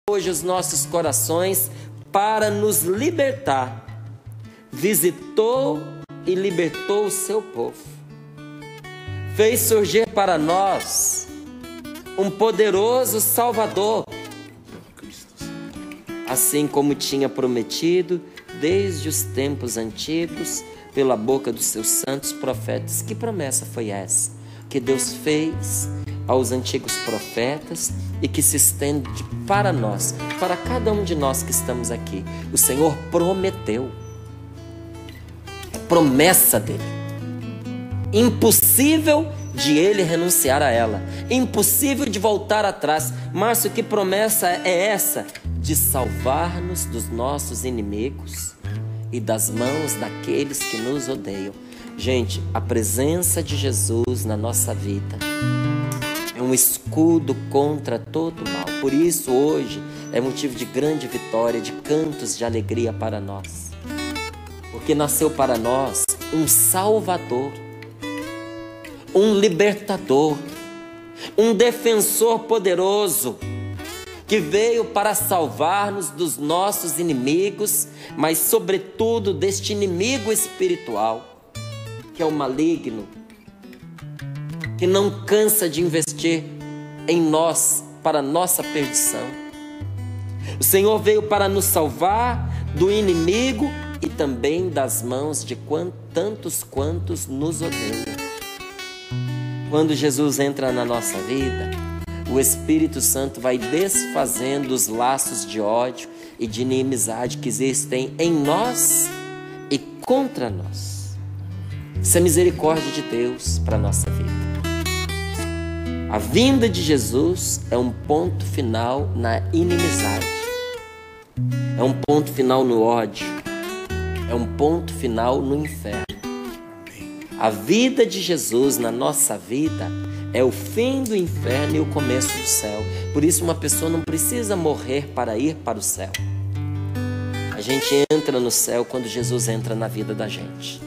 hoje os nossos corações para nos libertar. Visitou e libertou o seu povo. Fez surgir para nós um poderoso Salvador, assim como tinha prometido desde os tempos antigos pela boca dos seus santos profetas. Que promessa foi essa que Deus fez aos antigos profetas e que se estende para nós, para cada um de nós que estamos aqui? O Senhor prometeu, é promessa dele, impossível de ele renunciar a ela, impossível de voltar atrás. Márcio, que promessa é essa? De salvar-nos dos nossos inimigos e das mãos daqueles que nos odeiam. Gente, a presença de Jesus na nossa vida é um escudo contra todo mal. Por isso hoje é motivo de grande vitória, de cantos de alegria para nós, porque nasceu para nós um Salvador, um libertador, um defensor poderoso, que veio para salvar-nos dos nossos inimigos, mas sobretudo deste inimigo espiritual, que é o maligno, que não cansa de investir em nós para nossa perdição. O Senhor veio para nos salvar do inimigo e também das mãos de tantos quantos nos odeiam. Quando Jesus entra na nossa vida, o Espírito Santo vai desfazendo os laços de ódio e de inimizade que existem em nós e contra nós. Isso é misericórdia de Deus para a nossa vida. A vinda de Jesus é um ponto final na inimizade, é um ponto final no ódio, é um ponto final no inferno. A vida de Jesus na nossa vida é o fim do inferno e o começo do céu. Por isso uma pessoa não precisa morrer para ir para o céu. A gente entra no céu quando Jesus entra na vida da gente.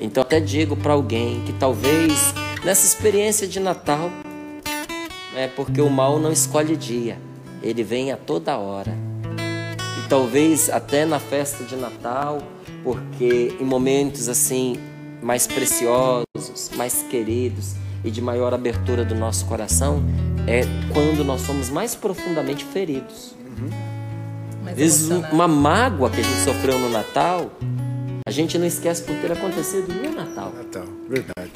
Então até digo para alguém que talvez nessa experiência de Natal, porque o mal não escolhe dia, ele vem a toda hora. E talvez até na festa de Natal, porque em momentos assim mais preciosos, mais queridos e de maior abertura do nosso coração, é quando nós somos mais profundamente feridos. Às vezes uma mágoa que a gente sofreu no Natal, a gente não esquece por ter acontecido no Natal. Verdade.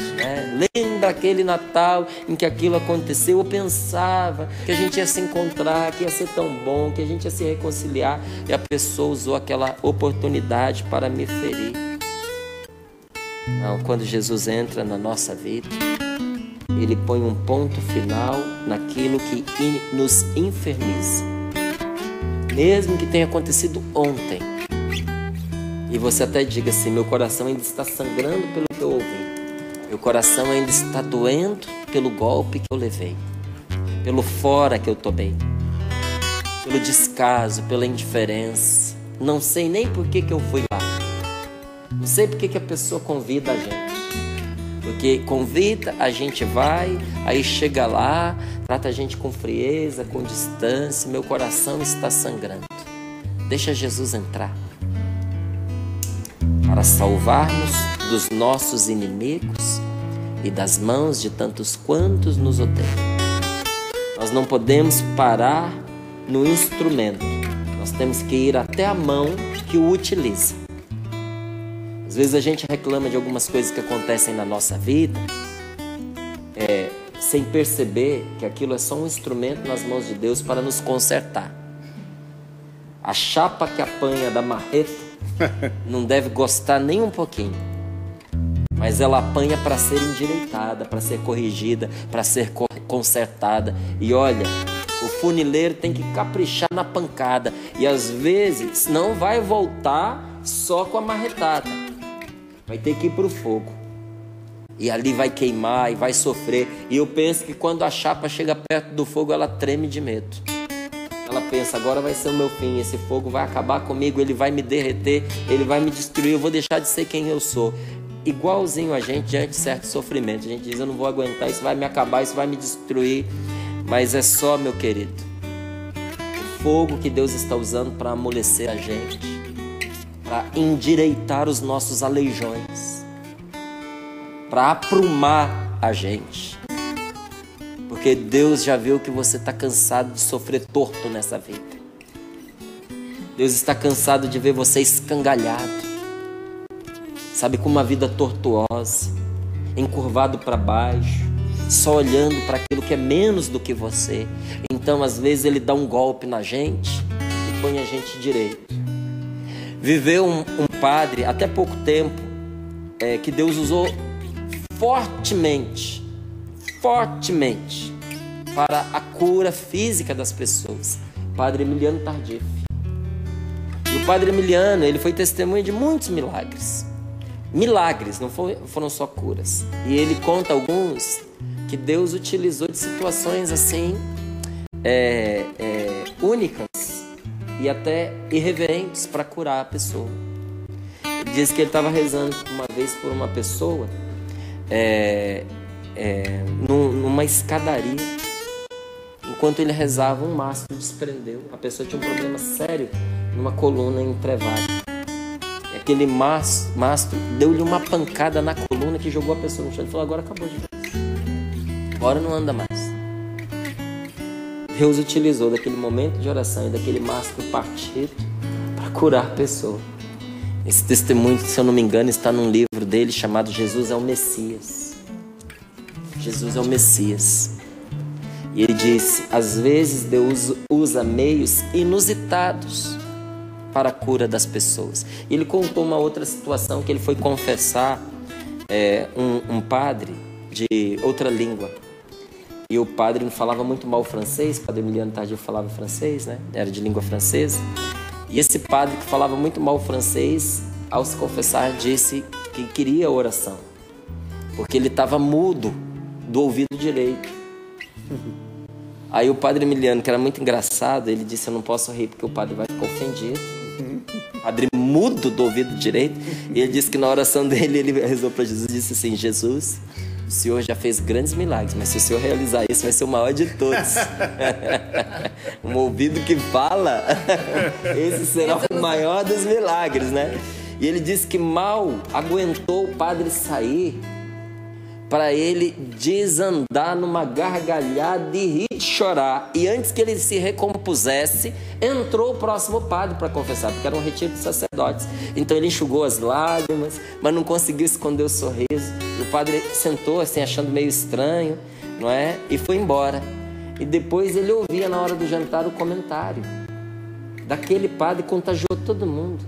Lembra aquele Natal em que aquilo aconteceu? Eu pensava que a gente ia se encontrar, que ia ser tão bom, que a gente ia se reconciliar, e a pessoa usou aquela oportunidade para me ferir. Não, quando Jesus entra na nossa vida, ele põe um ponto final naquilo que nos inferniza, mesmo que tenha acontecido ontem. E você até diga assim: meu coração ainda está sangrando pelo que eu ouvi, meu coração ainda está doendo pelo golpe que eu levei, pelo fora que eu tomei, pelo descaso, pela indiferença. Não sei nem por que eu fui lá, não sei por que a pessoa convida a gente. Porque convida, a gente vai, aí chega lá, trata a gente com frieza, com distância. Meu coração está sangrando. Deixa Jesus entrar para salvar-nos dos nossos inimigos e das mãos de tantos quantos nos odeiam. Nós não podemos parar no instrumento, nós temos que ir até a mão que o utiliza. Às vezes a gente reclama de algumas coisas que acontecem na nossa vida, sem perceber que aquilo é só um instrumento nas mãos de Deus para nos consertar. A chapa que apanha da marreta não deve gostar nem um pouquinho, mas ela apanha para ser endireitada, para ser corrigida, para ser consertada. E olha, o funileiro tem que caprichar na pancada, e às vezes não vai voltar só com a marretada, vai ter que ir para o fogo, e ali vai queimar e vai sofrer. E eu penso que quando a chapa chega perto do fogo, ela treme de medo. Ela pensa: agora vai ser o meu fim, esse fogo vai acabar comigo, ele vai me derreter, ele vai me destruir, eu vou deixar de ser quem eu sou. Igualzinho a gente diante de certo sofrimento, a gente diz: eu não vou aguentar, isso vai me acabar, isso vai me destruir. Mas é só, meu querido, o fogo que Deus está usando para amolecer a gente, para endireitar os nossos aleijões, para aprumar a gente. Porque Deus já viu que você está cansado de sofrer torto nessa vida. Deus está cansado de ver você escangalhado, sabe, com uma vida tortuosa, encurvado para baixo, só olhando para aquilo que é menos do que você. Então, às vezes, Ele dá um golpe na gente e põe a gente direito. Viveu um padre, até pouco tempo, que Deus usou fortemente para a cura física das pessoas. Padre Emiliano Tardif. E o Padre Emiliano, ele foi testemunha de muitos milagres. Milagres, não foram só curas. E ele conta alguns que Deus utilizou de situações assim, únicas e até irreverentes para curar a pessoa. Ele diz que ele estava rezando uma vez por uma pessoa numa escadaria. Enquanto ele rezava, um mastro desprendeu. A pessoa tinha um problema sério numa coluna entrevada. E aquele mastro deu-lhe uma pancada na coluna que jogou a pessoa no chão e falou: agora acabou de vez. Agora não anda mais. Deus utilizou daquele momento de oração e daquele mastro partido para curar a pessoa. Esse testemunho, se eu não me engano, está num livro dele chamado Jesus é o Messias. Jesus é o Messias. E ele disse: às vezes Deus usa meios inusitados para a cura das pessoas. E ele contou uma outra situação que ele foi confessar um padre de outra língua. E o padre não falava muito mal francês. O Padre Emiliano Tardif falava francês, né? Era de língua francesa. E esse padre que falava muito mal francês, ao se confessar, disse que queria oração, porque ele estava mudo do ouvido direito. Aí o Padre Emiliano, que era muito engraçado, ele disse: eu não posso rir porque o padre vai ficar ofendido. Padre mudo do ouvido direito. E ele disse que na oração dele, ele rezou para Jesus e disse assim: Jesus, o Senhor já fez grandes milagres, mas se o Senhor realizar isso, vai ser o maior de todos. Um ouvido que fala, esse será o maior dos milagres, né? E ele disse que mal aguentou o padre sair para ele desandar numa gargalhada e rir de chorar. E antes que ele se recompusesse, entrou o próximo padre para confessar, porque era um retiro de sacerdotes. Então ele enxugou as lágrimas, mas não conseguiu esconder o sorriso. E o padre sentou assim, achando meio estranho, não é? E foi embora. E depois ele ouvia na hora do jantar o comentário daquele padre, contagiou todo mundo,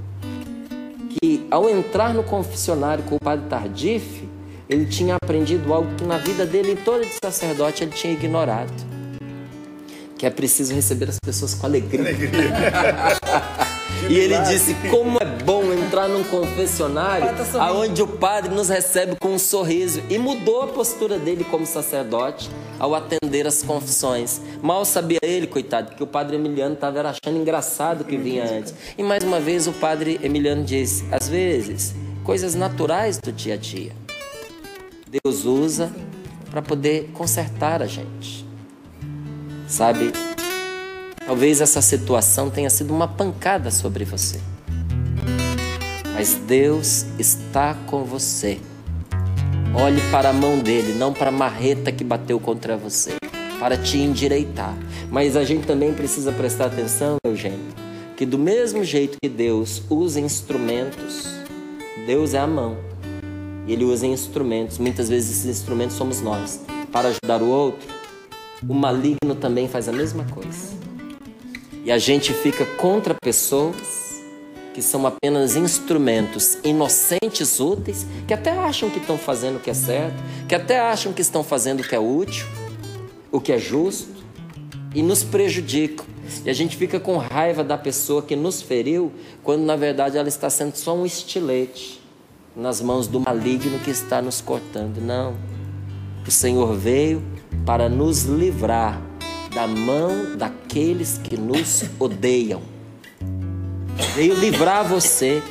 que ao entrar no confessionário com o Padre Tardif, ele tinha aprendido algo que na vida dele, em toda de sacerdote, ele tinha ignorado. Que é preciso receber as pessoas com alegria. E ele disse: como é bom entrar num confessionário onde o padre nos recebe com um sorriso. E mudou a postura dele como sacerdote ao atender as confissões. Mal sabia ele, coitado, que o Padre Emiliano estava achando engraçado o que vinha antes. E mais uma vez o Padre Emiliano disse: às vezes, coisas naturais do dia a dia Deus usa para poder consertar a gente. Sabe, talvez essa situação tenha sido uma pancada sobre você, mas Deus está com você. Olhe para a mão dele, não para a marreta que bateu contra você, para te endireitar. Mas a gente também precisa prestar atenção, Eugênio, que do mesmo jeito que Deus usa instrumentos, Deus é a mão. E Ele usa instrumentos, muitas vezes esses instrumentos somos nós, para ajudar o outro. O maligno também faz a mesma coisa. E a gente fica contra pessoas que são apenas instrumentos inocentes, úteis, que até acham que estão fazendo o que é certo, que até acham que estão fazendo o que é útil, o que é justo, e nos prejudicam. E a gente fica com raiva da pessoa que nos feriu, quando na verdade ela está sendo só um estilete nas mãos do maligno que está nos cortando. Não, o Senhor veio para nos livrar da mão daqueles que nos odeiam. Veio livrar você.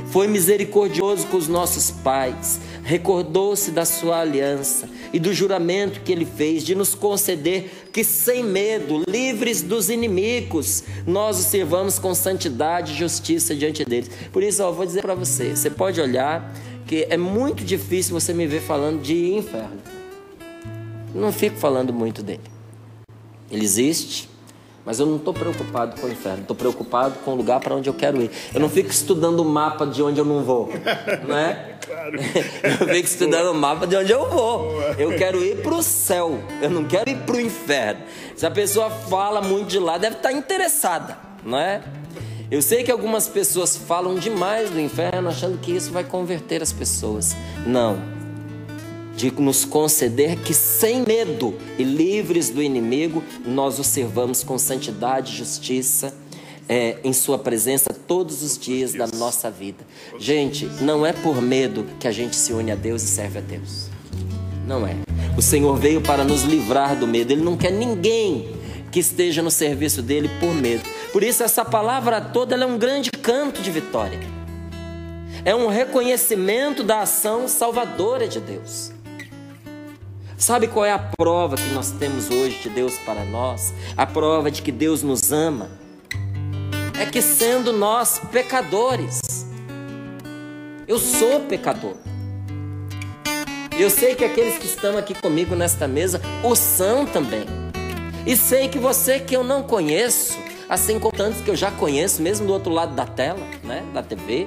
Foi misericordioso com os nossos pais, recordou-se da sua aliança, e do juramento que Ele fez de nos conceder que sem medo, livres dos inimigos, nós o sirvamos com santidade e justiça diante deles. Por isso, eu vou dizer para você, você pode olhar que é muito difícil você me ver falando de inferno. Não fico falando muito dele. Ele existe, mas eu não estou preocupado com o inferno. Estou preocupado com o lugar para onde eu quero ir. Eu não fico estudando o mapa de onde eu não vou, não é? Claro. Eu fico estudando o mapa de onde eu vou. Eu quero ir para o céu. Eu não quero ir para o inferno. Se a pessoa fala muito de lá, deve estar interessada, não é? Eu sei que algumas pessoas falam demais do inferno, achando que isso vai converter as pessoas. Não. De nos conceder que sem medo e livres do inimigo, nós o servamos com santidade e justiça em sua presença todos os dias da nossa vida. Gente, não é por medo que a gente se une a Deus e serve a Deus. Não é. O Senhor veio para nos livrar do medo. Ele não quer ninguém que esteja no serviço dele por medo. Por isso essa palavra toda ela é um grande canto de vitória. É um reconhecimento da ação salvadora de Deus. Sabe qual é a prova que nós temos hoje de Deus para nós? A prova de que Deus nos ama é que, sendo nós pecadores, eu sou pecador. Eu sei que aqueles que estão aqui comigo nesta mesa o são também. E sei que você que eu não conheço, assim como tantos que eu já conheço, mesmo do outro lado da tela, né, da TV,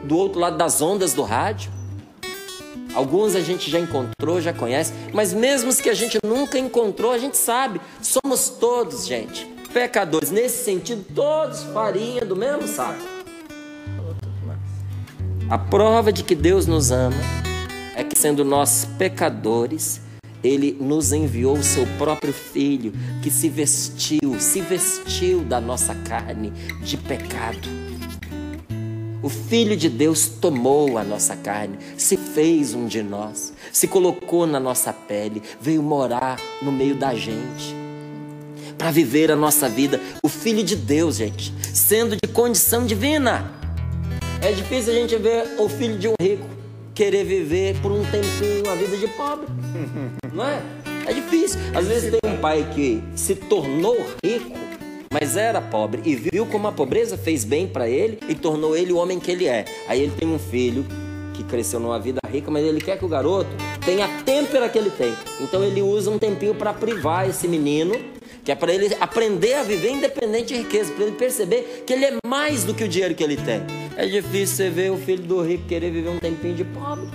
do outro lado das ondas do rádio. Alguns a gente já encontrou, já conhece, mas mesmo os que a gente nunca encontrou, a gente sabe. Somos todos, gente, pecadores. Nesse sentido, todos farinha do mesmo saco. A prova de que Deus nos ama é que, sendo nós pecadores, Ele nos enviou o seu próprio Filho, que se vestiu da nossa carne de pecado. O Filho de Deus tomou a nossa carne, se fez um de nós, se colocou na nossa pele, veio morar no meio da gente, para viver a nossa vida. O Filho de Deus, gente, sendo de condição divina. É difícil a gente ver o filho de um rico querer viver por um tempinho a vida de pobre, não é? É difícil. Às vezes tem um pai que se tornou rico, mas era pobre e viu como a pobreza fez bem para ele e tornou ele o homem que ele é. Aí ele tem um filho que cresceu numa vida rica, mas ele quer que o garoto tenha a têmpera que ele tem. Então ele usa um tempinho para privar esse menino, que é para ele aprender a viver independente de riqueza, para ele perceber que ele é mais do que o dinheiro que ele tem. É difícil você ver o filho do rico querer viver um tempinho de pobre.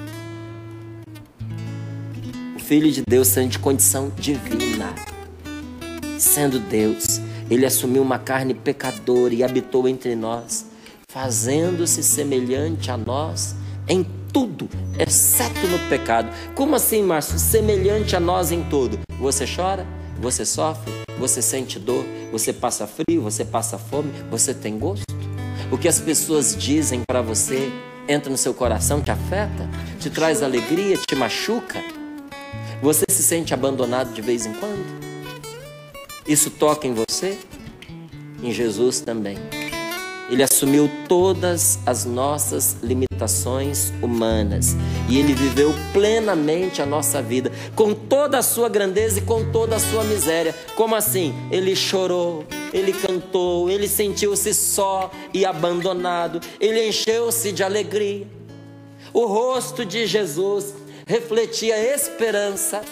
O Filho de Deus sendo de condição divina, sendo Deus, Ele assumiu uma carne pecadora e habitou entre nós, fazendo-se semelhante a nós em tudo, exceto no pecado. Como assim, Márcio? Semelhante a nós em tudo. Você chora? Você sofre? Você sente dor? Você passa frio? Você passa fome? Você tem gosto? O que as pessoas dizem para você entra no seu coração, te afeta? Te traz alegria? Te machuca? Você se sente abandonado de vez em quando? Isso toca em você? Em Jesus também. Ele assumiu todas as nossas limitações humanas e Ele viveu plenamente a nossa vida, com toda a sua grandeza e com toda a sua miséria. Como assim? Ele chorou, Ele cantou, Ele sentiu-se só e abandonado, Ele encheu-se de alegria. O rosto de Jesus refletia esperança,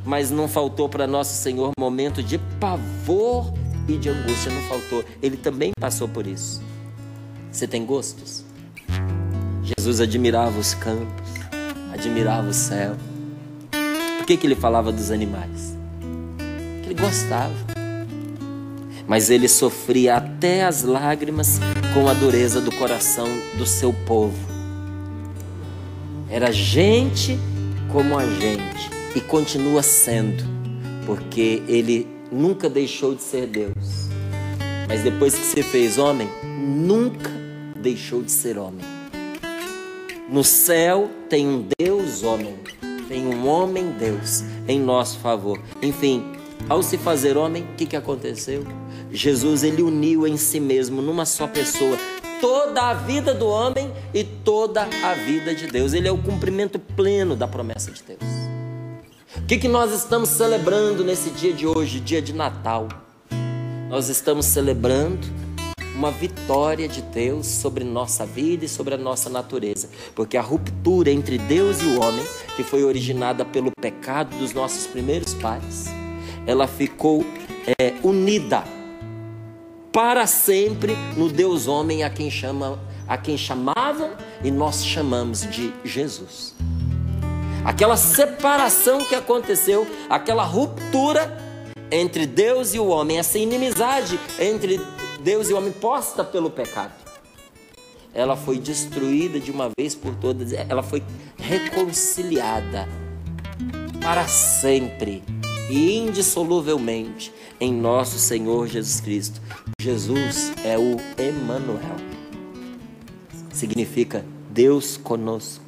mas não faltou para nosso Senhor momento de pavor e de angústia, não faltou. Ele também passou por isso. Você tem gostos? Jesus admirava os campos, admirava o céu. Por que ele falava dos animais? Porque ele gostava. Mas ele sofria até as lágrimas com a dureza do coração do seu povo. Era gente como a gente e continua sendo, porque ele nunca deixou de ser Deus. Mas depois que se fez homem, nunca deixou de ser homem. No céu tem um Deus homem, tem um homem Deus em nosso favor. Enfim, ao se fazer homem, o que aconteceu? Jesus, ele uniu em si mesmo, numa só pessoa, toda a vida do homem e toda a vida de Deus. Ele é o cumprimento pleno da promessa de Deus. O que nós estamos celebrando nesse dia de hoje, dia de Natal? Nós estamos celebrando uma vitória de Deus sobre nossa vida e sobre a nossa natureza, porque a ruptura entre Deus e o homem, que foi originada pelo pecado dos nossos primeiros pais, ela ficou unida para sempre no Deus homem a quem chamavam e nós chamamos de Jesus. Aquela separação que aconteceu, aquela ruptura entre Deus e o homem, essa inimizade entre Deus e o homem posta pelo pecado, ela foi destruída de uma vez por todas, ela foi reconciliada para sempre e indissoluvelmente em nosso Senhor Jesus Cristo. Jesus é o Emanuel, significa Deus conosco.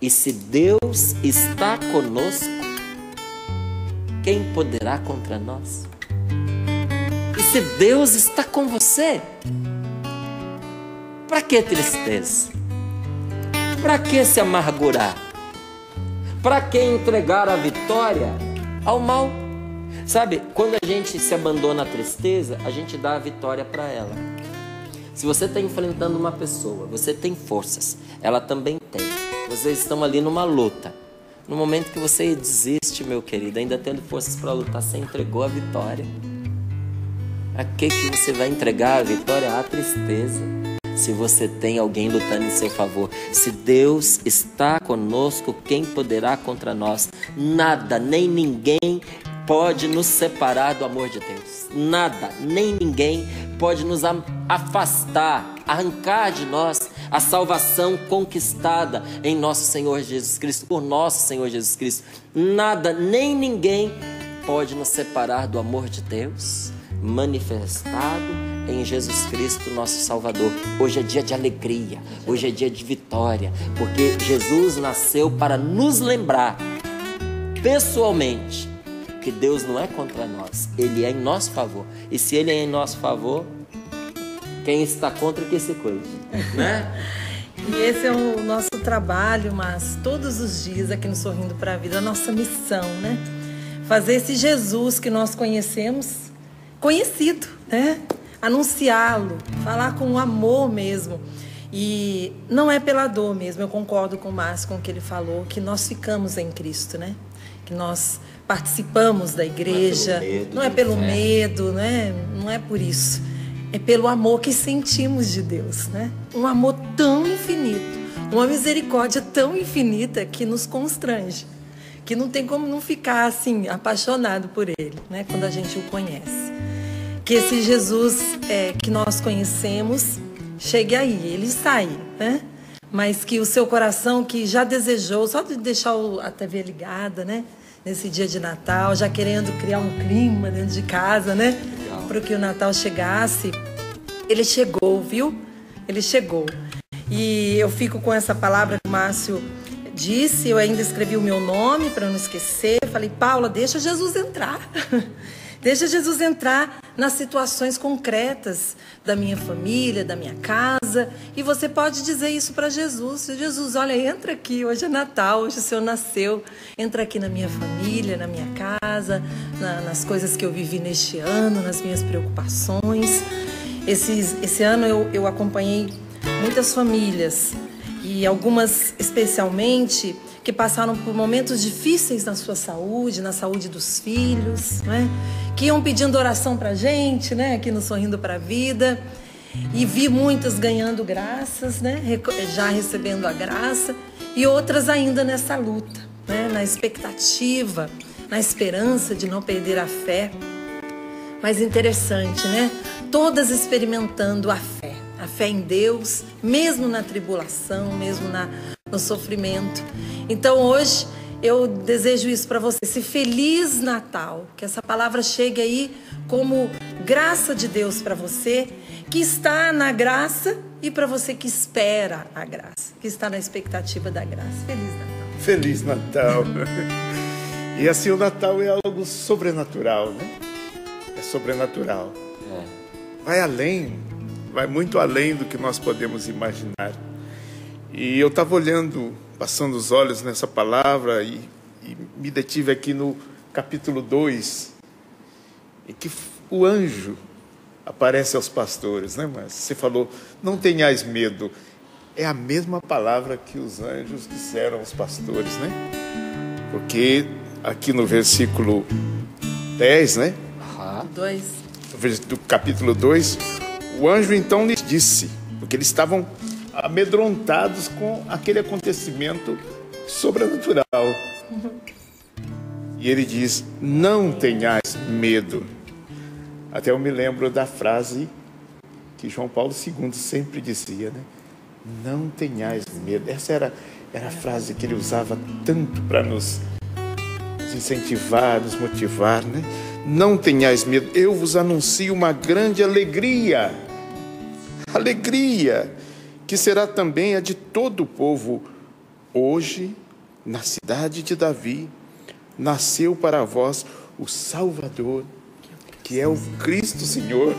E se Deus está conosco, quem poderá contra nós? E se Deus está com você, para que tristeza? Para que se amargurar? Para que entregar a vitória ao mal? Sabe, quando a gente se abandona à tristeza, a gente dá a vitória para ela. Se você está enfrentando uma pessoa, você tem forças, ela também tem. Vocês estão ali numa luta. No momento que você desiste, meu querido, ainda tendo forças para lutar, você entregou a vitória. A que você vai entregar a vitória? À tristeza. Se você tem alguém lutando em seu favor. Se Deus está conosco, quem poderá contra nós? Nada, nem ninguém pode nos separar do amor de Deus. Nada, nem ninguém pode nos afastar, arrancar de nós a salvação conquistada em nosso Senhor Jesus Cristo, por nosso Senhor Jesus Cristo. Nada, nem ninguém pode nos separar do amor de Deus manifestado em Jesus Cristo, nosso Salvador. Hoje é dia de alegria, hoje é dia de vitória, porque Jesus nasceu para nos lembrar pessoalmente que Deus não é contra nós, Ele é em nosso favor. E se Ele é em nosso favor, quem está contra que se cuide, né? E esse é o nosso trabalho, mas todos os dias aqui no Sorrindo para a Vida, a nossa missão, né? Fazer esse Jesus que nós conhecemos, conhecido, né? Anunciá-lo, falar com amor mesmo. E não é pela dor mesmo, eu concordo com o Márcio, com o que ele falou, que nós ficamos em Cristo, né? Que nós participamos da igreja, não é pelo medo, né? Não é por isso. É pelo amor que sentimos de Deus, né? Um amor tão infinito, uma misericórdia tão infinita que nos constrange, que não tem como não ficar assim, apaixonado por Ele, né? Quando a gente o conhece. Que esse Jesus que nós conhecemos chegue aí, Ele está aí, né? Mas que o seu coração que já desejou, só de deixar a TV ligada, né? Nesse dia de Natal, já querendo criar um clima dentro de casa, né? Para que o Natal chegasse, ele chegou, viu? Ele chegou. E eu fico com essa palavra que o Márcio disse, eu ainda escrevi o meu nome para não esquecer. Falei, Paula, deixa Jesus entrar. Deixa Jesus entrar nas situações concretas da minha família, da minha casa. E você pode dizer isso para Jesus. Jesus, olha, entra aqui, hoje é Natal, hoje o Senhor nasceu. Entra aqui na minha família, na minha casa, nas coisas que eu vivi neste ano, nas minhas preocupações. Esse ano eu acompanhei muitas famílias, e algumas especialmente que passaram por momentos difíceis na sua saúde, na saúde dos filhos, né? Que iam pedindo oração pra gente, né? Aqui no Sorrindo para a Vida. E vi muitas ganhando graças, né? Já recebendo a graça, e outras ainda nessa luta, né? Na expectativa, na esperança de não perder a fé. Mas interessante, né? Todas experimentando a fé em Deus, mesmo na tribulação, mesmo no sofrimento. Então hoje eu desejo isso para você, esse Feliz Natal, que essa palavra chegue aí como graça de Deus para você, que está na graça, e para você que espera a graça, que está na expectativa da graça. Feliz Natal. Feliz Natal. E assim, o Natal é algo sobrenatural, né? É sobrenatural. Vai além, vai muito além do que nós podemos imaginar. E eu estava olhando, passando os olhos nessa palavra e me detive aqui no capítulo 2, em que o anjo aparece aos pastores, né? Mas você falou, não tenhais medo. É a mesma palavra que os anjos disseram aos pastores, né? Porque aqui no versículo 10, né? Do capítulo 2, o anjo então lhes disse, porque eles estavam amedrontados com aquele acontecimento sobrenatural. E ele diz, não tenhais medo. Até eu me lembro da frase que João Paulo II sempre dizia, né? Não tenhais medo. Essa era a frase que ele usava tanto para nos incentivar, nos motivar, né? Não tenhais medo, eu vos anuncio uma grande alegria. Alegria, que será também a de todo o povo. Hoje, na cidade de Davi, nasceu para vós o Salvador, que é o Cristo Senhor.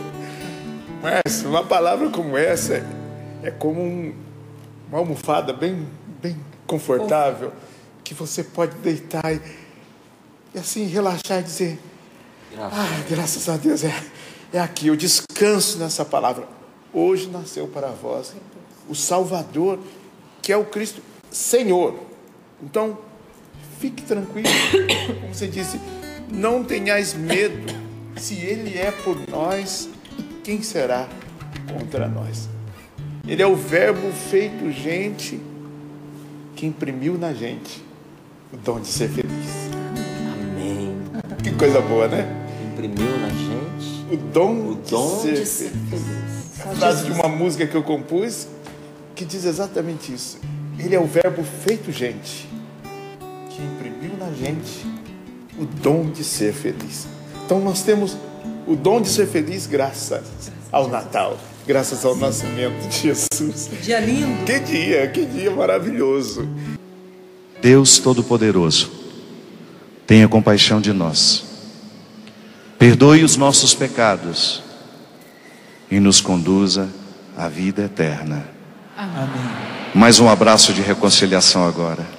Mas uma palavra como essa é como uma almofada bem confortável, que você pode deitar e assim relaxar e dizer, graças a Deus, é aqui, eu descanso nessa palavra. Hoje nasceu para vós o Salvador, que é o Cristo Senhor. Então, fique tranquilo, como você disse, não tenhais medo. Se Ele é por nós, quem será contra nós? Ele é o verbo feito gente, que imprimiu na gente o dom de ser feliz. Amém. Que coisa boa, né? Imprimiu na gente o dom de ser feliz. A frase de uma música que eu compus, que diz exatamente isso. Ele é o verbo feito gente, que imprimiu na gente o dom de ser feliz. Então nós temos o dom de ser feliz graças ao Natal, graças ao nascimento de Jesus. Que dia lindo! Que dia maravilhoso! Deus Todo-Poderoso, tenha compaixão de nós, perdoe os nossos pecados e nos conduza à vida eterna. Amém. Mais um abraço de reconciliação agora.